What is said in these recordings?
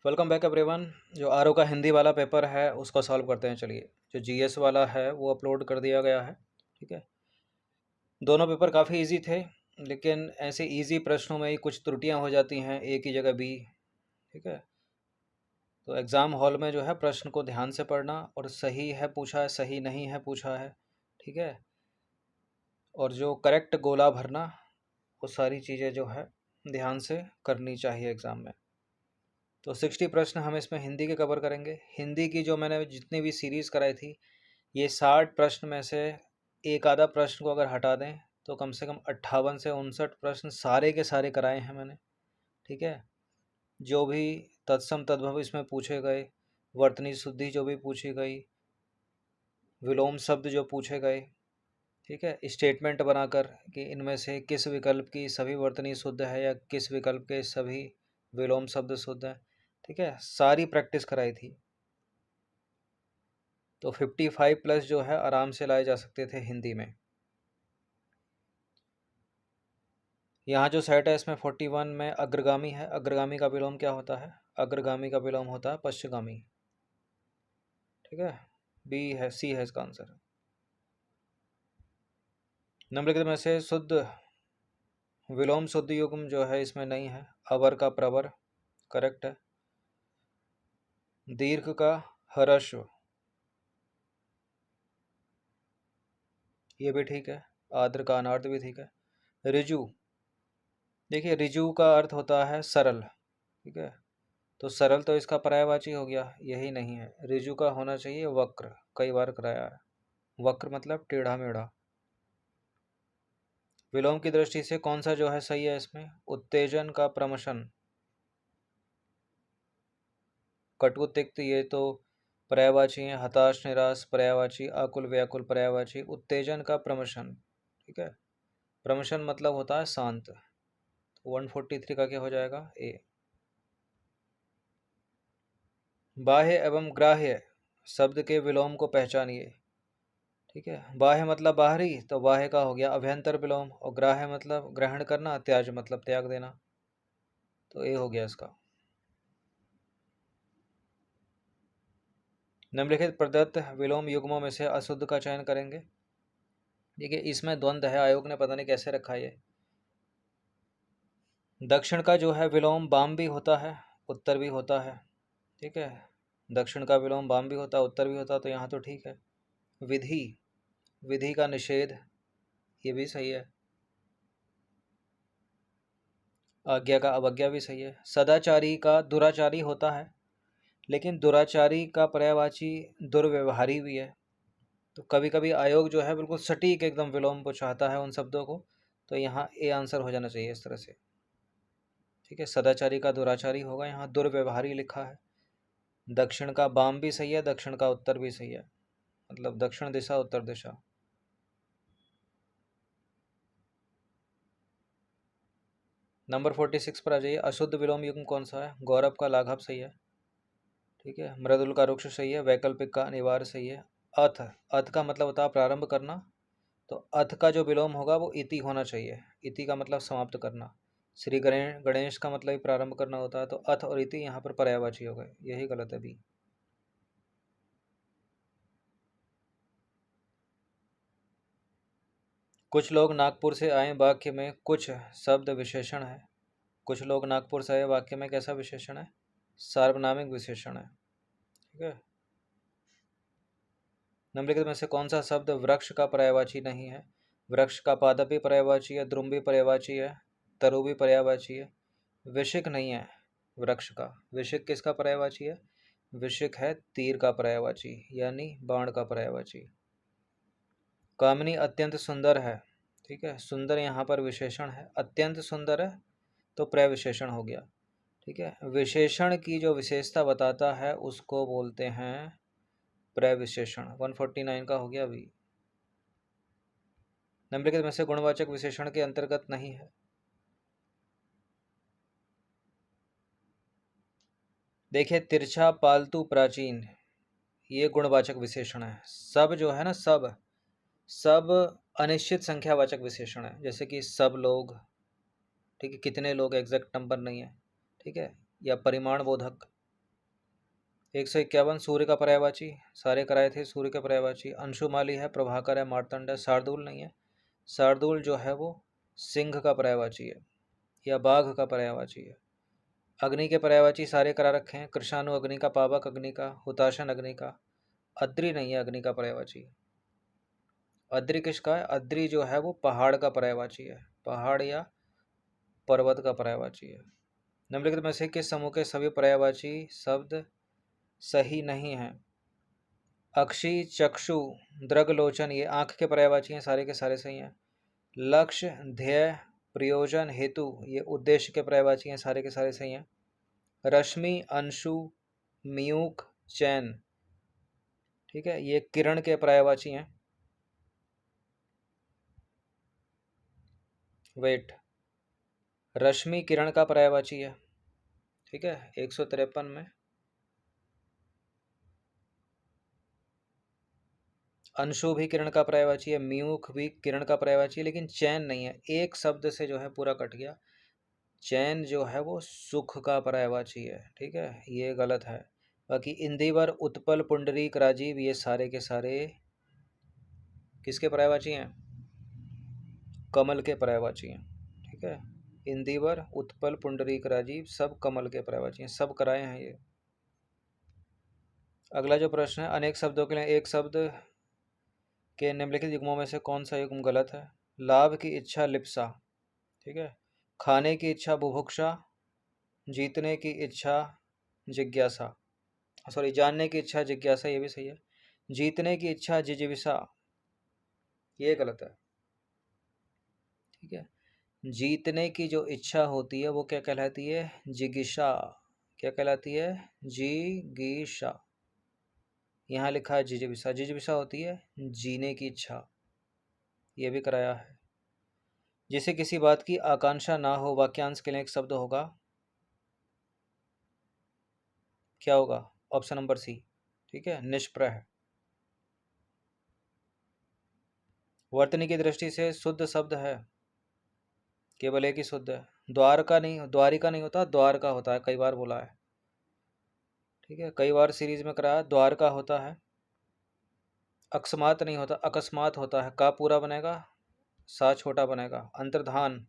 Welcome back everyone. जो are का हिंदी वाला पेपर है उसको सॉल्व करते हैं। चलिए, जो जीएस वाला है वो अपलोड कर दिया गया है। ठीक है, दोनों पेपर काफ़ी इजी थे, लेकिन ऐसे इजी प्रश्नों में ही कुछ त्रुटियां हो जाती हैं, ए की जगह बी। ठीक है, तो एग्ज़ाम हॉल में जो है प्रश्न को ध्यान से पढ़ना, और सही है पूछा है, सही नहीं है पूछा है। ठीक है, और जो करेक्ट गोला भरना, वो सारी चीज़ें जो है ध्यान से करनी चाहिए एग्ज़ाम में। तो 60 प्रश्न हम इसमें हिंदी के कवर करेंगे। हिंदी की जो मैंने जितनी भी सीरीज़ कराई थी, ये 60 प्रश्न में से एक आधा प्रश्न को अगर हटा दें तो कम से कम 58 से 59 प्रश्न सारे के सारे कराए हैं मैंने। ठीक है, जो भी तत्सम तद्भव इसमें पूछे गए, वर्तनी शुद्धि जो भी पूछी गई, विलोम शब्द जो पूछे गए, ठीक है, स्टेटमेंट बनाकर कि इनमें से किस विकल्प की सभी वर्तनी शुद्ध है या किस विकल्प के सभी विलोम शब्द शुद्ध हैं। ठीक है, सारी प्रैक्टिस कराई थी, तो 55 प्लस जो है आराम से लाए जा सकते थे हिंदी में। यहाँ जो सेट है इसमें 41 में अग्रगामी है। अग्रगामी का विलोम क्या होता है? अग्रगामी का विलोम होता है पश्चगामी। ठीक है, बी है, सी है इसका आंसर। निम्नलिखित में से शुद्ध विलोम शुद्ध युग्म जो है इसमें नहीं है। अवर का प्रवर करेक्ट है। दीर्घ का ह्रस्व ये भी ठीक है। आर्द्र का अनार्द्र भी ठीक है। ऋजु, देखिए ऋजु का अर्थ होता है सरल। ठीक है, तो सरल तो इसका पर्यायवाची हो गया, यही नहीं है। ऋजु का होना चाहिए वक्र, कई बार कराया है। वक्र मतलब टेढ़ा मेढ़ा। विलोम की दृष्टि से कौन सा जो है सही है इसमें? उत्तेजन का प्रमशन। कटु तिक्त ये तो पर्यायवाची है। हताश निराश पर्यायवाची। आकुल व्याकुल पर्यायवाची। उत्तेजन का प्रमशन। ठीक है, प्रमशन मतलब होता है शांत। 143 का क्या हो जाएगा? ए। बाह्य एवं ग्राह्य शब्द के विलोम को पहचानिए। ठीक है, बाह्य मतलब बाहरी, तो बाह्य का हो गया अभ्यंतर विलोम, और ग्राह्य मतलब ग्रहण करना, त्याज मतलब त्याग देना, तो ए हो गया इसका। निम्नलिखित प्रदत्त विलोम युग्मों में से अशुद्ध का चयन करेंगे। देखिए इसमें द्वंद्व है, आयोग ने पता नहीं कैसे रखा ये। दक्षिण का जो है विलोम बाम भी होता है, उत्तर भी होता है। ठीक है, दक्षिण का विलोम बाम भी होता है, उत्तर भी होता है, तो यहाँ तो ठीक है। विधि, विधि का निषेध, ये भी सही है। आज्ञा का अवज्ञा भी सही है। सदाचारी का दुराचारी होता है, लेकिन दुराचारी का पर्यायवाची दुर्व्यवहारी भी है। तो कभी कभी आयोग जो है बिल्कुल सटीक एकदम विलोम को चाहता है उन शब्दों को, तो यहाँ ए आंसर हो जाना चाहिए इस तरह से। ठीक है, सदाचारी का दुराचारी होगा, यहाँ दुर्व्यवहारी लिखा है। दक्षिण का बाम भी सही है, दक्षिण का उत्तर भी सही है, मतलब दक्षिण दिशा उत्तर दिशा। नंबर 46 पर आ जाइए। अशुद्ध विलोम युग्म कौन सा है? गौरव का लाघव सही है। ठीक है, मृदुल का रुक्ष सही है। वैकल्पिक का अनिवार्य सही है। अथ, अथ का मतलब होता है प्रारंभ करना, तो अथ का जो विलोम होगा वो इति होना चाहिए। इति का मतलब समाप्त करना। श्री गणेश का मतलब ही प्रारंभ करना होता है, तो अथ और इति यहाँ पर पर्यायवाची हो गए, यही गलत है बी। कुछ लोग नागपुर से आए वाक्य में कुछ शब्द विशेषण है। कुछ लोग नागपुर से आए वाक्य में कैसा विशेषण है? सार्वनामिक विशेषण है। ठीक है, निम्नलिखित में से कौन सा शब्द वृक्ष का पर्यायवाची नहीं है? वृक्ष का पादपी पर्यायवाची है, द्रुम भी पर्यायवाची है, तरु भी पर्यायवाची है। विशिक नहीं है वृक्ष का। विशिक किसका पर्यायवाची है? विशिक है तीर का पर्यायवाची, यानी बाण का पर्यायवाची। कामिनी अत्यंत सुंदर है। ठीक है, सुंदर यहाँ पर विशेषण है, अत्यंत सुंदर है तो प्रविशेषण हो गया। ठीक है, विशेषण की जो विशेषता बताता है उसको बोलते हैं प्रविशेषण। 149 का हो गया भी। निम्नलिखित में से गुणवाचक विशेषण के अंतर्गत नहीं है। देखिए तिरछा पालतू प्राचीन, ये गुणवाचक विशेषण है। सब जो है ना, सब सब अनिश्चित संख्यावाचक विशेषण है, जैसे कि सब लोग। ठीक है, कितने लोग एग्जैक्ट नंबर नहीं है। ठीक है, या परिमाण बोधक। 151 सूर्य का पर्यायवाची, सारे कराए थे सूर्य के पर्यायवाची। अंशुमाली है, प्रभाकर है, मार्तंड है, शार्दूल नहीं है। शार्दूल जो है वो सिंह का पर्यायवाची है या बाघ का पर्यायवाची है। अग्नि के पर्यायवाची सारे करा रखे हैं, कृषाणु अग्नि का, पावक अग्नि का, हुताशन अग्नि का। अद्रि नहीं है अग्नि का पर्यायवाची। अद्रि किसका है? अद्रि जो है वो पहाड़ का पर्यायवाची है, पहाड़ या पर्वत का पर्यायवाची है। निम्नलिखित में से किस समूह के सभी पर्यायवाची शब्द सही नहीं है? अक्षी, चक्षु, दृग्लोचन ये आंख के पर्यायवाची हैं, सारे के सारे सही हैं। लक्ष्य, ध्येय, प्रयोजन, हेतु ये उद्देश्य के पर्यायवाची हैं, सारे के सारे सही हैं। रश्मि, अंशु, म्यूक, चैन, ठीक है, ये किरण के पर्यायवाची हैं। वेट, रश्मि किरण का पर्यायवाची है, ठीक है। 153 में अंशु भी किरण का पर्यायवाची है, म्यूक भी किरण का पर्यायवाची है, लेकिन चैन नहीं है। एक शब्द से जो है पूरा कट गया। चैन जो है वो सुख का पर्यायवाची है, ठीक है, ये गलत है। बाकी इंदिवर, उत्पल, पुंडरीक, राजीव ये सारे के सारे किसके पर्यायवाची हैं? कमल के पर्यायवाची हैं, ठीक है। इंदिवर, उत्पल, पुंडरीक, राजीव सब कमल के पर्यायवाची हैं, सब कराए हैं ये। अगला जो प्रश्न है, अनेक शब्दों के लिए एक शब्द के निम्नलिखित युग्मों में से कौन सा युग्म गलत है? लाभ की इच्छा लिप्सा, ठीक है। खाने की इच्छा बुभुक्षा, जीतने की इच्छा जिज्ञासा, सॉरी जानने की इच्छा जिज्ञासा ये भी सही है। जीतने की इच्छा जिजीविषा ये गलत है, ठीक है। जीतने की जो इच्छा होती है वो क्या कहलाती है? जिगीषा। क्या कहलाती है? जिगीषा। यहाँ लिखा है जिजीविषा, जिजीविषा होती है जीने की इच्छा, ये भी कराया है। जिसे किसी बात की आकांक्षा ना हो, वाक्यांश के लिए एक शब्द होगा, क्या होगा? ऑप्शन नंबर सी, ठीक है, निष्प्रह। वर्तनी की दृष्टि से शुद्ध शब्द है, केवल एक ही शुद्ध है। द्वारका नहीं, द्वारिका नहीं होता, द्वारका होता है, कई बार बोला है, ठीक है, कई बार सीरीज में कराया। द्वारका होता है। अकस्मात नहीं होता, अकस्मात होता है। का पूरा बनेगा, सा छोटा बनेगा। अंतर्धान,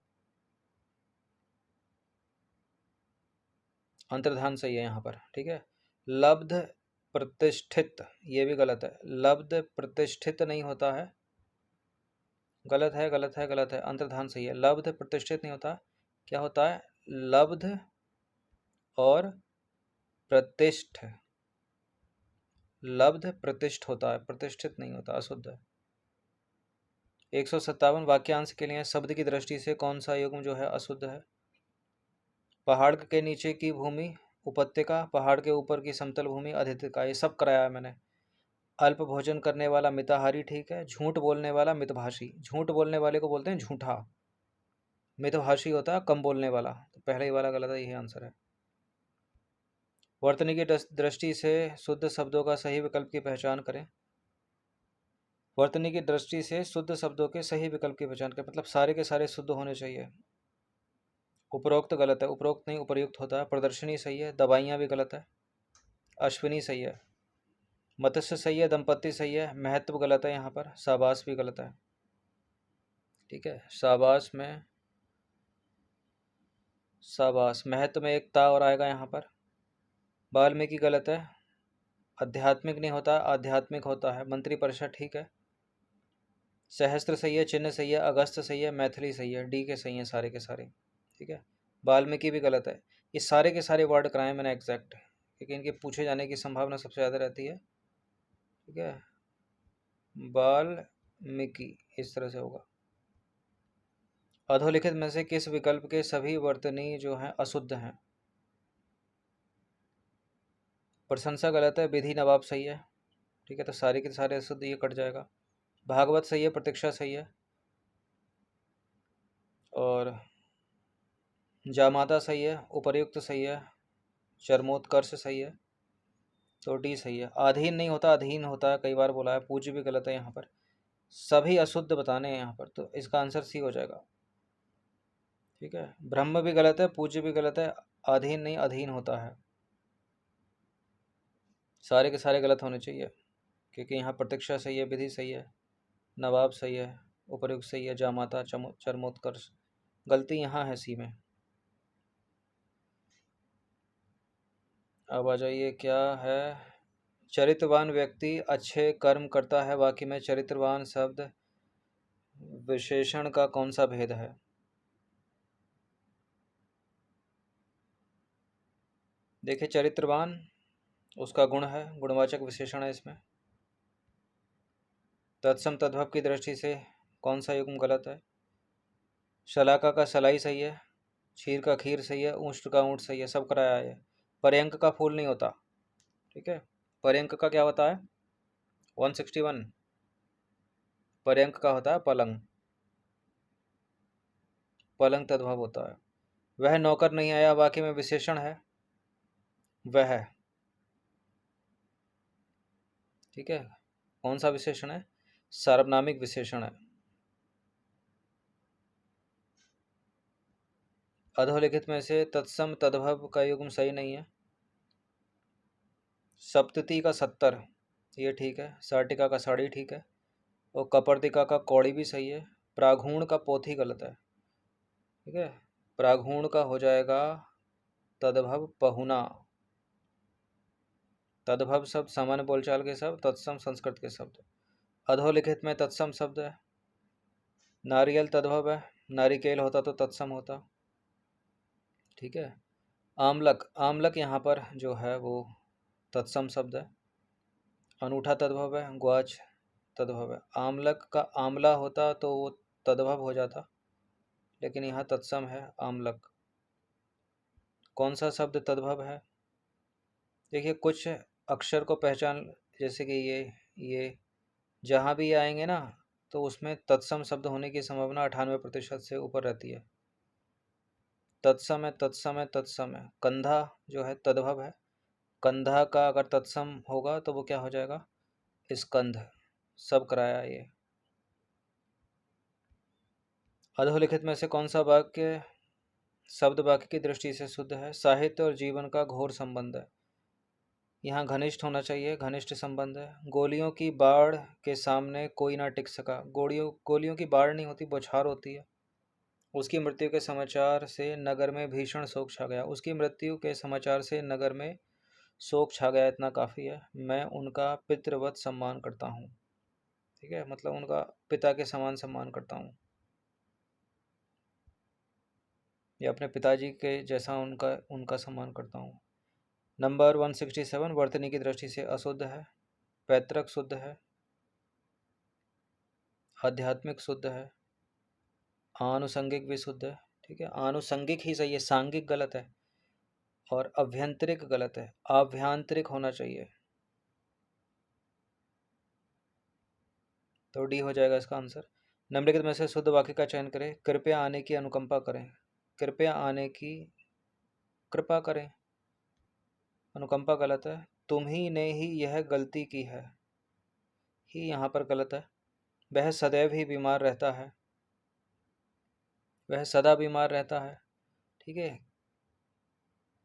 अंतर्धान सही है यहाँ पर, ठीक है। लब्ध प्रतिष्ठित ये भी गलत है, लब्ध प्रतिष्ठित नहीं होता है, गलत है, गलत है, गलत है। अंतर्धान सही है। लब्ध प्रतिष्ठित नहीं होता, क्या होता है? लब्ध और प्रतिष्ठ, लब्ध प्रतिष्ठ होता है, प्रतिष्ठित नहीं होता, अशुद्ध है। 157 वाक्यांश के लिए शब्द की दृष्टि से कौन सा युग्म जो है अशुद्ध है? पहाड़ के नीचे की भूमि उपत्यका, पहाड़ के ऊपर की समतल भूमि अधिका, ये सब कराया है मैंने। अल्प भोजन करने वाला मिताहारी, ठीक है। झूठ बोलने वाला मितभाषी, झूठ बोलने वाले को बोलते हैं झूठा, मितभाषी होता है कम बोलने वाला, तो पहले ही वाला गलत है, यही आंसर है। वर्तनी की दृष्टि से शुद्ध शब्दों का सही विकल्प की पहचान करें। वर्तनी की दृष्टि से शुद्ध शब्दों के सही विकल्प की पहचान करें, मतलब सारे के सारे शुद्ध होने चाहिए। उपरोक्त गलत है, उपरोक्त नहीं उपर्युक्त होता है। प्रदर्शनी सही है, दवाइयाँ भी गलत है। अश्विनी सही है, मत्स्य सही है, दंपत्ति सही है। महत्व गलत है यहाँ पर, शाबाश भी गलत है, ठीक है। शाबाश में, शाबाश महत्व में एक ता और आएगा यहाँ पर। वाल्मीकि गलत है। आध्यात्मिक नहीं होता, आध्यात्मिक होता है। मंत्री परिषद ठीक है। सहस्त्र सही है, चिन्ह सही है, अगस्त सही है, मैथिली सही है, डी के सही है सारे के सारे, ठीक है। वाल्मीकि भी गलत है। ये सारे के सारे वर्ड कराए मैंने एग्जैक्ट, क्योंकि इनके पूछे जाने की संभावना सबसे ज़्यादा रहती है, ठीक है। वाल्मीकि इस तरह से होगा। अधोलिखित में से किस विकल्प के सभी वर्तनी जो हैं अशुद्ध हैं? प्रशंसा गलत है, विधि नवाब सही है, ठीक है, तो सारे के सारे अशुद्ध, ये कट जाएगा। भागवत सही है, प्रतीक्षा सही है, और जामाता सही है, उपर्युक्त सही है, चरमोत्कर्ष सही है, तो डी सही है। अधीन नहीं होता, अधीन होता है, कई बार बोला है। पूज्य भी गलत है यहाँ पर, सभी अशुद्ध बताने हैं यहाँ पर, तो इसका आंसर सी हो जाएगा, ठीक है। ब्रह्म भी गलत है, पूज्य भी गलत है, अधीन नहीं, अधीन होता है। सारे के सारे गलत होने चाहिए, क्योंकि यहाँ प्रतीक्षा सही है, विधि सही है, नवाब सही है, उपयुक्त सही है, जामाता चरमोत्कर्ष। गलती यहाँ है सी में। अब आ जाइए, क्या है? चरित्रवान व्यक्ति अच्छे कर्म करता है। वाक्य में चरित्रवान शब्द विशेषण का कौन सा भेद है? देखिए, चरित्रवान उसका गुण है, गुणवाचक विशेषण है इसमें। तत्सम तद्भव की दृष्टि से कौन सा युग्म गलत है? शलाका का सलाई सही है, क्षीर का खीर सही है, ऊष्ट का ऊँट सही है, सब कराया है। पर्यंक का फूल नहीं होता, ठीक है। पर्यंक का क्या होता है? 161 पर्यंक का होता है पलंग। पलंग तद्भव होता है। वह नौकर नहीं आया, वाक्य में विशेषण है वह, ठीक है। कौन सा विशेषण है? सार्वनामिक विशेषण है। अधोलिखित में से तत्सम तद्भव का युग्म सही नहीं है। सप्तती का 70 ये ठीक है, साटिका का साड़ी ठीक है, और कपर्दिका का कौड़ी भी सही है। प्राघूण का पोथी गलत है, ठीक है। प्राघूण का हो जाएगा तद्भव पहुना। तद्भव शब्द सामान्य बोलचाल के शब्द, तत्सम संस्कृत के शब्द। अधोलिखित में तत्सम शब्द है। नारियल तद्भव है, नारिकेल होता तो तत्सम होता, ठीक है। आमलक, आमलक यहाँ पर जो है वो तत्सम शब्द है। अनूठा तद्भव है, ग्वाच तद्भव है। आमलक का आमला होता तो वो तद्भव हो जाता, लेकिन यहाँ तत्सम है आमलक। कौन सा शब्द तद्भव है? देखिए, कुछ अक्षर को पहचान, जैसे कि ये जहाँ भी आएंगे ना, तो उसमें तत्सम शब्द होने की संभावना 98% से ऊपर रहती है। तत्सम है, तत्सम है, तत्सम है। कंधा जो है तद्भव है। कंधा का अगर तत्सम होगा तो वो क्या हो जाएगा? स्कंध। सब कराया ये। अधोलिखित में से कौन सा वाक्य शब्द वाक्य की दृष्टि से शुद्ध है? साहित्य और जीवन का घोर संबंध है। यहाँ घनिष्ठ होना चाहिए, घनिष्ठ संबंध है। गोलियों की बाढ़ के सामने कोई ना टिक सका। गोलियों की बाढ़ नहीं होती, बौछार होती है। उसकी मृत्यु के समाचार से नगर में भीषण शोक छा गया। उसकी मृत्यु के समाचार से नगर में शोक छा गया, इतना काफ़ी है। मैं उनका पितृवत सम्मान करता हूँ, ठीक है, मतलब उनका पिता के समान सम्मान करता हूँ, या अपने पिताजी के जैसा उनका उनका सम्मान करता हूँ। नंबर 167 वर्तनी की दृष्टि से अशुद्ध है। पैतृक शुद्ध है, आध्यात्मिक शुद्ध है, आनुषंगिक भी शुद्ध है, ठीक है। आनुषंगिक ही सही है, सांगिक गलत है, और अभ्यंतरिक गलत है, आभ्यंतरिक होना चाहिए। तो डी हो जाएगा इसका आंसर। निम्नलिखित में से शुद्ध वाक्य का चयन करें। कृपया आने की अनुकंपा करें। कृपया आने की कृपा करें, अनुकंपा गलत है। तुम ही ने ही यह गलती की है, ही यहाँ पर गलत है। वह सदैव ही बीमार रहता है, वह सदा बीमार रहता है, ठीक है।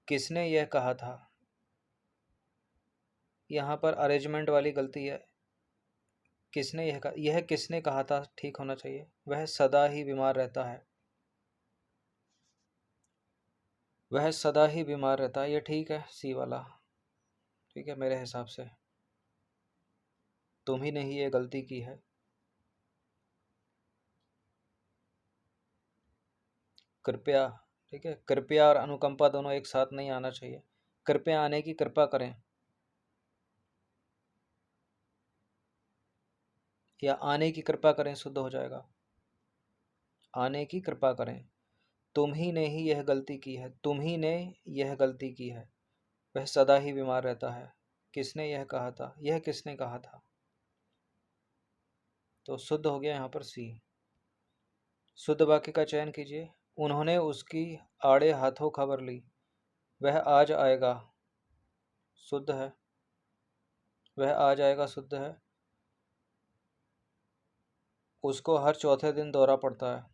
किसने यह कहा था, यहाँ पर अरेंजमेंट वाली गलती है। किसने यह कहा, यह किसने कहा था ठीक होना चाहिए। वह सदा ही बीमार रहता है, वह सदा ही बीमार रहता है, ये ठीक है सी वाला, ठीक है मेरे हिसाब से। तुम ही ने ही ये गलती की है। कृपया, ठीक है, कृपया और अनुकंपा दोनों एक साथ नहीं आना चाहिए। कृपया आने की कृपा करें, या आने की कृपा करें शुद्ध हो जाएगा। आने की कृपा करें। तुम ही ने ही यह गलती की है, तुम ही ने यह गलती की है। वह सदा ही बीमार रहता है। किसने यह कहा था, यह किसने कहा था, तो शुद्ध हो गया यहाँ पर सी। शुद्ध वाक्य का चयन कीजिए। उन्होंने उसकी आड़े हाथों खबर ली। वह आज आएगा, शुद्ध है। वह आज आएगा शुद्ध है। उसको हर चौथे दिन दौरा पड़ता है,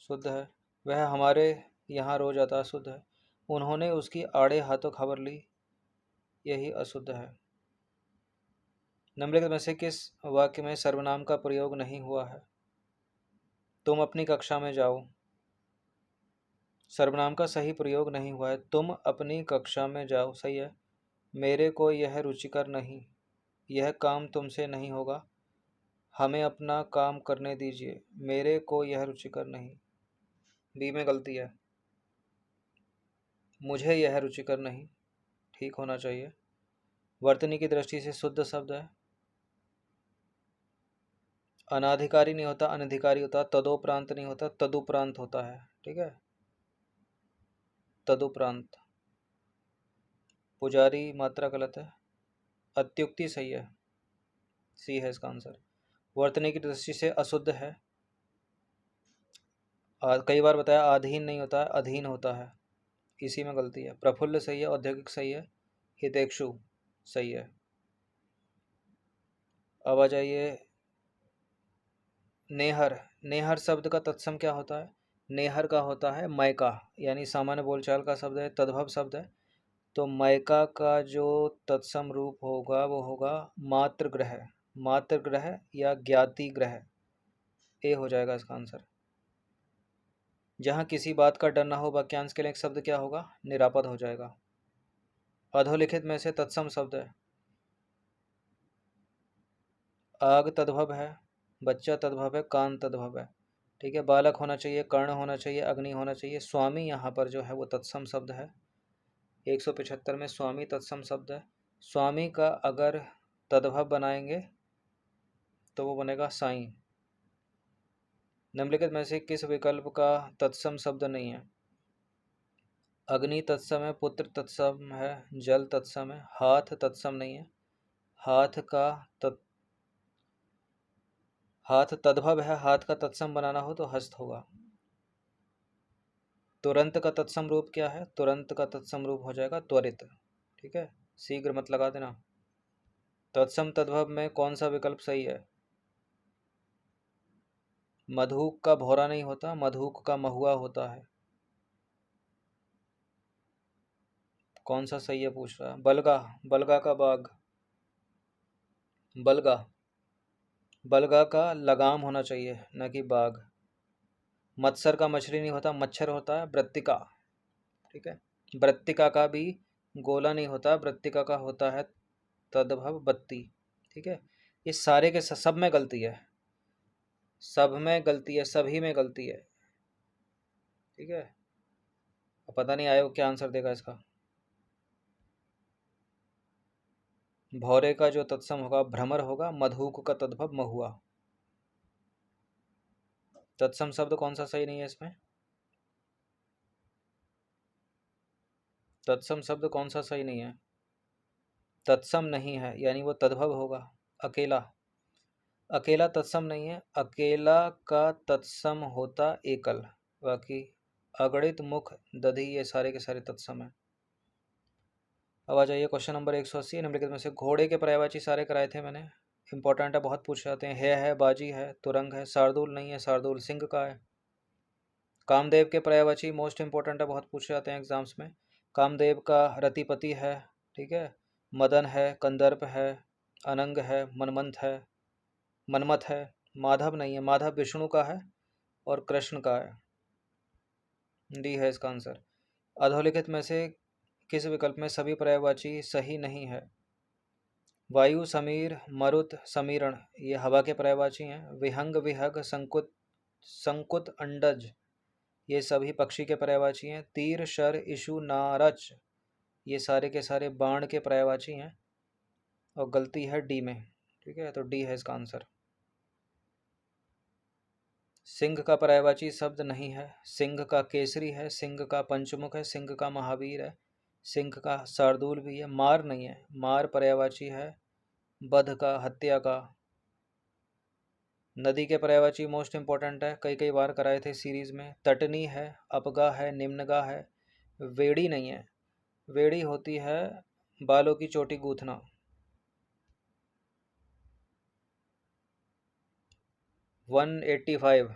शुद्ध है। वह हमारे यहाँ रोज आता है, शुद्ध है। उन्होंने उसकी आड़े हाथों खबर ली, यही अशुद्ध है। निम्नलिखित में से किस वाक्य में सर्वनाम का प्रयोग नहीं हुआ है? तुम अपनी कक्षा में जाओ। सर्वनाम का सही प्रयोग नहीं हुआ है। तुम अपनी कक्षा में जाओ सही है। मेरे को यह रुचिकर नहीं, यह काम तुमसे नहीं होगा। हमें अपना काम करने दीजिए, मेरे को यह रुचिकर नहीं। बी में गलती है। मुझे यह रुचिकर नहीं ठीक होना चाहिए। वर्तनी की दृष्टि से शुद्ध शब्द है। अनाधिकारी नहीं होता, अनधिकारी होता। तदोपरांत नहीं होता, तदुपरांत होता है। ठीक है, तदुपरांत। पुजारी मात्रा गलत है। अत्युक्ति सही है, सी है इसका आंसर। वर्तनी की दृष्टि से अशुद्ध है। कई बार बताया, अधीन नहीं होता है, अधीन होता है। इसी में गलती है। प्रफुल्ल सही है, औद्योगिक सही है, हितेक्षु सही है। अब आ जाइए नेहर। नेहर शब्द का तत्सम क्या होता है? नेहर का होता है मैका, यानी सामान्य बोलचाल का शब्द है, तद्भव शब्द है। तो मैका का जो तत्सम रूप होगा वो होगा मातृग्रह। मातृग्रह या ज्ञाति ग्रह, ए हो जाएगा इसका आंसर। जहाँ किसी बात का डर ना हो, वाक्यांश के लिए एक शब्द क्या होगा? निरापद हो जाएगा। अधोलिखित में से तत्सम शब्द है। आग तद्भव है, बच्चा तद्भव है, कान तद्भव है। ठीक है, बालक होना चाहिए, कर्ण होना चाहिए, अग्नि होना चाहिए। स्वामी यहाँ पर जो है वो तत्सम शब्द है। 175 में स्वामी तत्सम शब्द है। स्वामी का अगर तद्भव बनाएंगे तो वो बनेगा साईं। निम्नलिखित में से किस विकल्प का तत्सम शब्द नहीं है? अग्नि तत्सम है, पुत्र तत्सम है, जल तत्सम है, हाथ तत्सम नहीं है। हाथ का हाथ तद्भव है, हाथ का तत्सम बनाना हो तो हस्त होगा। तुरंत का तत्सम रूप क्या है? तुरंत का तत्सम रूप हो जाएगा त्वरित। ठीक है, शीघ्र मत लगा देना। तत्सम तद्भव में कौन सा विकल्प सही है? मधुक का भौरा नहीं होता, मधुक का महुआ होता है। कौन सा सही है पूछ रहा है। बलगा, बलगा का बाग। बलगा, बलगा का लगाम होना चाहिए, न कि बाग। मत्सर का मछली नहीं होता, मच्छर होता है। वृत्तिका, ठीक है, वृत्तिका का भी गोला नहीं होता, वृत्तिका का होता है तद्भव बत्ती। ठीक है, ये सारे के सब में गलती है, सब में गलती है, सभी में गलती है। ठीक है, अब पता नहीं आयोग क्या आंसर देगा इसका। भौरे का जो तत्सम होगा भ्रमर होगा, मधुक का तद्भव महुआ। तत्सम शब्द कौन सा सही नहीं है इसमें? तत्सम शब्द कौन सा सही नहीं है? तत्सम नहीं है, यानी वो तद्भव होगा। अकेला, अकेला तत्सम नहीं है। अकेला का तत्सम होता एकल। बाकी अगणित, मुख, दधि, ये सारे के सारे तत्सम है। अब आ जाइए क्वेश्चन नंबर 180। निम्नलिखित में से घोड़े के पर्यायवाची सारे कराए थे मैंने, इंपॉर्टेंट है, बहुत पूछ जाते हैं। है, बाजी है, तुरंग है, शार्दुल नहीं है, शार्दुल सिंह का है। कामदेव के पर्यायवाची मोस्ट इंपॉर्टेंट है, बहुत पूछे जाते हैं एग्जाम्स में। कामदेव का रतिपति है, ठीक है, मदन है, कंदर्प है, अनंग है, मनमंथ है, मनमथ है। माधव नहीं है, माधव विष्णु का है और कृष्ण का है। डी है इसका आंसर। अधोलिखित में से किस विकल्प में सभी पर्यायवाची सही नहीं है? वायु, समीर, मरुत, समीरण, ये हवा के पर्यायवाची हैं। विहंग, विहग, संकुत, संकुत, अंडज, ये सभी पक्षी के पर्यायवाची हैं। तीर, शर, इशु, नारच, ये सारे के सारे बाण के पर्यायवाची हैं। और गलती है डी में। ठीक है, तो डी है इसका आंसर। सिंह का पर्यायवाची शब्द नहीं है। सिंह का केसरी है, सिंह का पंचमुख है, सिंह का महावीर है, सिंह का शार्दूल भी है। मार नहीं है, मार पर्यायवाची है बध का, हत्या का। नदी के पर्यायवाची मोस्ट इंपॉर्टेंट है, कई कई बार कराए थे सीरीज में। तटनी है, अपगा है, निम्नगा है। वेड़ी नहीं है, वेड़ी होती है बालों की चोटी गूथना। 185।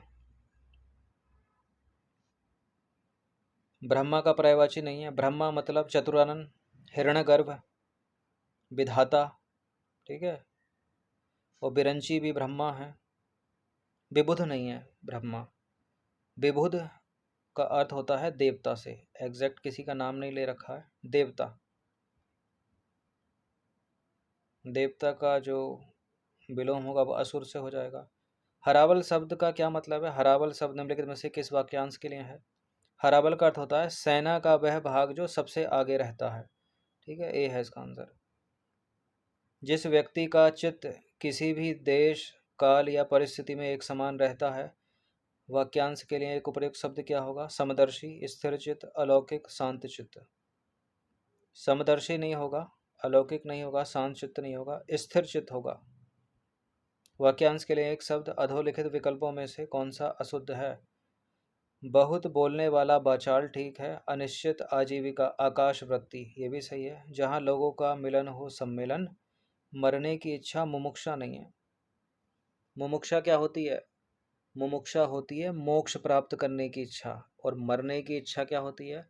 ब्रह्मा का पर्यायवाची नहीं है। ब्रह्मा मतलब चतुरानन, हिरण्यगर्भ, विधाता, ठीक है। और बिरंची भी ब्रह्मा है, विबुध नहीं है ब्रह्मा। विबुध का अर्थ होता है देवता से, एग्जैक्ट किसी का नाम नहीं ले रखा है, देवता। देवता का जो विलोम होगा वो असुर से हो जाएगा। हरावल शब्द का क्या मतलब है? हरावल शब्द निम्नलिखित में से किस वाक्यांश के लिए है? हरावल का अर्थ होता है सेना का वह भाग जो सबसे आगे रहता है, ठीक है, ए है इसका आंसर। जिस व्यक्ति का चित्त किसी भी देश, काल या परिस्थिति में एक समान रहता है, वाक्यांश के लिए एक उपयुक्त शब्द क्या होगा? समदर्शी, स्थिर चित्त, अलौकिक, शांत चित्त। समदर्शी नहीं होगा, अलौकिक नहीं होगा, शांत चित्त नहीं होगा, स्थिर चित्त होगा। वाक्यांश के लिए एक शब्द अधोलिखित विकल्पों में से कौन सा अशुद्ध है? बहुत बोलने वाला बाचाल ठीक है। अनिश्चित आजीविका आकाश वृत्ति ये भी सही है। जहाँ लोगों का मिलन हो सम्मेलन। मरने की इच्छा मुमुक्षा नहीं है। मुमुक्षा क्या होती है? मुमुक्षा होती है मोक्ष प्राप्त करने की इच्छा, और मरने की इच्छा क्या होती है?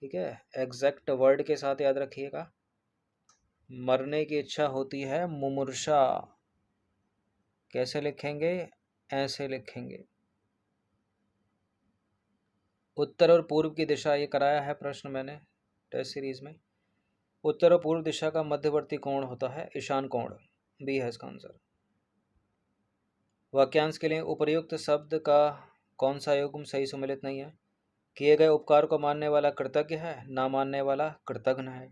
ठीक है, एग्जैक्ट वर्ड के साथ याद रखिएगा। मरने की इच्छा होती है मुमूर्षा। कैसे लिखेंगे? ऐसे लिखेंगे। उत्तर और पूर्व की दिशा, ये कराया है प्रश्न मैंने टेस्ट सीरीज में। उत्तर और पूर्व दिशा का मध्यवर्ती कोण होता है ईशान कोण, बी है इसका आंसर। वाक्यांश के लिए उपर्युक्त शब्द का कौन सा युग्म सही सुमेलित नहीं है? किए गए उपकार को मानने वाला कृतज्ञ है, ना मानने वाला कृतघ्न है।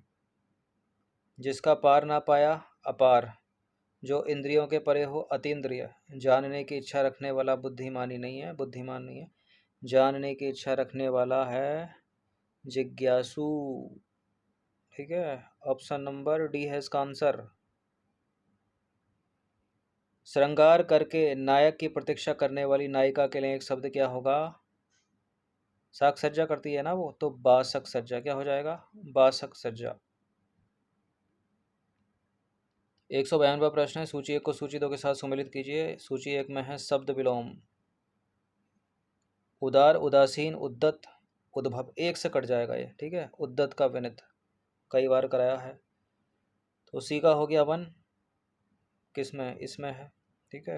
जिसका पार ना पाया अपार, जो इंद्रियों के परे हो अतीन्द्रिय, जानने की इच्छा रखने वाला बुद्धिमानी नहीं है, बुद्धिमान नहीं है। जानने की इच्छा रखने वाला है जिज्ञासु, ठीक है। ऑप्शन नंबर डी है इसका आंसर। श्रृंगार करके नायक की प्रतीक्षा करने वाली नायिका के लिए एक शब्द क्या होगा? साक सज्जा करती है ना वो, तो बासक सज्जा क्या हो जाएगा? बासक सज्जा। 192वां प्रश्न है, सूची एक को सूची दो के साथ सुमेलित कीजिए। सूची एक में है शब्द विलोम। उदार, उदासीन, उद्दत, उद्भव, एक से कट जाएगा ये, ठीक है। उद्दत का विनित कई बार कराया है, तो सी का हो गया वन, किस में? इसमें है, ठीक है।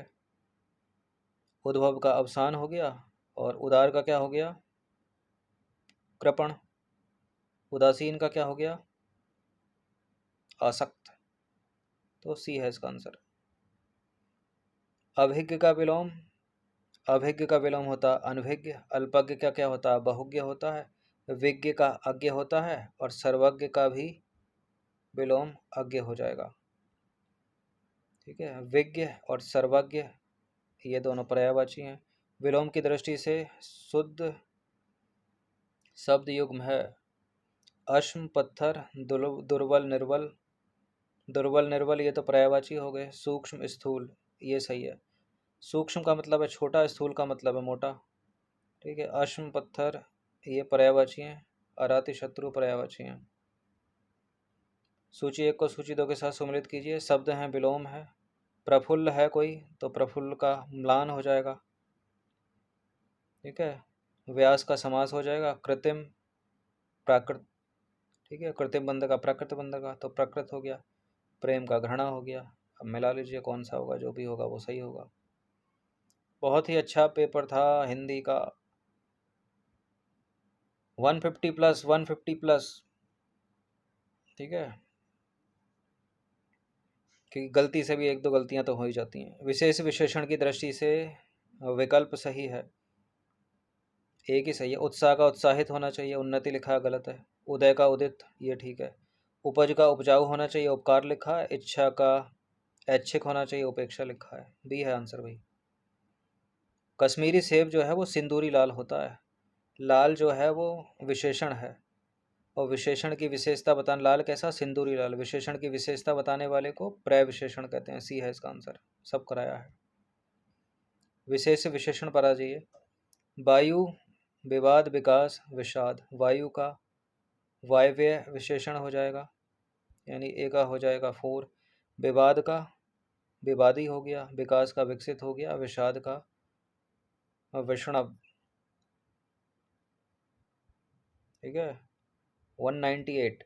उद्भव का अवसान हो गया, और उदार का क्या हो गया? कृपण। उदासीन का क्या हो गया? आसक्त। तो सी है इसका आंसर। अभिज्ञ का विलोम, अभिज्ञ का विलोम होता अनभिज्ञ। अल्पज्ञ का क्या होता है? बहुज्ञ होता है। विज्ञ का अज्ञ होता है, और सर्वज्ञ का भी विलोम अज्ञ हो जाएगा, ठीक है। विज्ञ और सर्वज्ञ ये दोनों पर्यायवाची हैं। विलोम की दृष्टि से शुद्ध शब्द युग्म है अश्म, पत्थर, दुर्बल, निर्बल। दुर्बल, निर्बल ये तो पर्यायवाची हो गए। सूक्ष्म, स्थूल ये सही है। सूक्ष्म का मतलब है छोटा, स्थूल का मतलब है मोटा, ठीक है। अश्म, पत्थर ये पर्यायवाची हैं। अराति, शत्रु पर्यायवाची हैं। सूची एक को सूची दो के साथ सम्मिलित कीजिए। शब्द हैं विलोम है। प्रफुल्ल है कोई, तो प्रफुल्ल का म्लान हो जाएगा, ठीक है। व्यास का समास हो जाएगा। कृत्रिम, प्राकृत, ठीक है। कृत्रिम बंध का प्राकृत बंध का, तो प्रकृत हो गया। प्रेम का घृणा हो गया। अब मिला लीजिए कौन सा होगा, जो भी होगा वो सही होगा। बहुत ही अच्छा पेपर था हिंदी का। 150 प्लस, 150 प्लस, ठीक है। कि गलती से भी एक दो गलतियां तो हो ही जाती हैं। विशेष विशेषण की दृष्टि से विकल्प सही है, एक ही सही है। उत्साह का उत्साहित होना चाहिए, उन्नति लिखा है, गलत है। उदय का उदित ये ठीक है। उपज का उपजाऊ होना चाहिए, उपकार लिखा है। इच्छा का ऐच्छिक होना चाहिए, उपेक्षा लिखा है, बी है आंसर भाई। कश्मीरी सेब जो है वो सिंदूरी लाल होता है। लाल जो है वो विशेषण है, और विशेषण की विशेषता बताने, लाल कैसा? सिंदूरी लाल। विशेषण की विशेषता बताने वाले को प्रय विशेषण कहते हैं, सी है इसका आंसर। सब कराया है। विशेष विशेषण पर आ जाइए। वायु, विवाद, विकास, विषाद। वायु का वायव्य विशेषण हो जाएगा, यानी ए का हो जाएगा 4। विवाद का विवादी हो गया। विकास का विकसित हो गया। विषाद का विषणव, ठीक है। 198,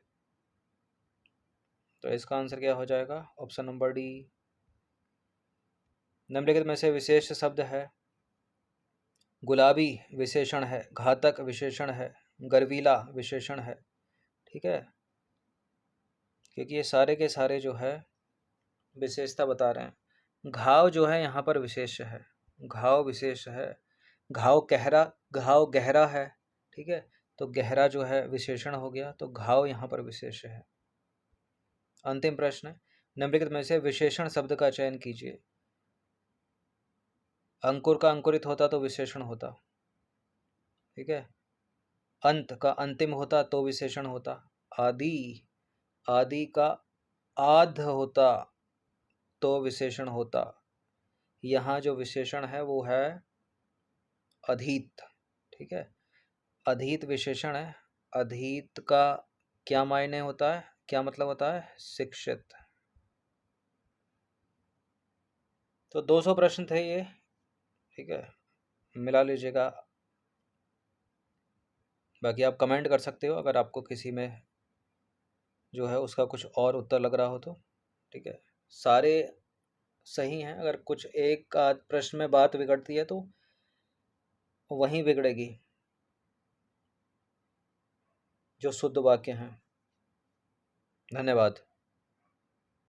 तो इसका आंसर क्या हो जाएगा? Option number D. निम्नलिखित में से विशेष शब्द है। गुलाबी विशेषण है, घातक विशेषण है, गर्वीला विशेषण है। ठीक है, क्योंकि ये सारे के सारे जो है विशेषता बता रहे हैं। घाव जो है यहाँ पर विशेष है, घाव विशेष है। घाव गहरा है। ठीक है, तो गहरा जो है विशेषण हो गया, तो घाव यहाँ पर विशेष है। अंतिम प्रश्न, निम्नलिखित में से विशेषण शब्द का चयन कीजिए। अंकुर का अंकुरित होता तो विशेषण होता। ठीक है, अंत का अंतिम होता तो विशेषण होता। आदि का आध होता तो विशेषण होता। यहाँ जो विशेषण है वो है अधीत। ठीक है, अधीत विशेषण है। अधीत का क्या मायने होता है, क्या मतलब होता है? शिक्षित। तो 200 प्रश्न थे ये। ठीक है, मिला लीजिएगा। बाकी आप कमेंट कर सकते हो अगर आपको किसी में जो है उसका कुछ और उत्तर लग रहा हो तो। ठीक है, सारे सही हैं। अगर कुछ एक आध प्रश्न में बात बिगड़ती है तो वहीं बिगड़ेगी जो शुद्ध वाक्य हैं। धन्यवाद।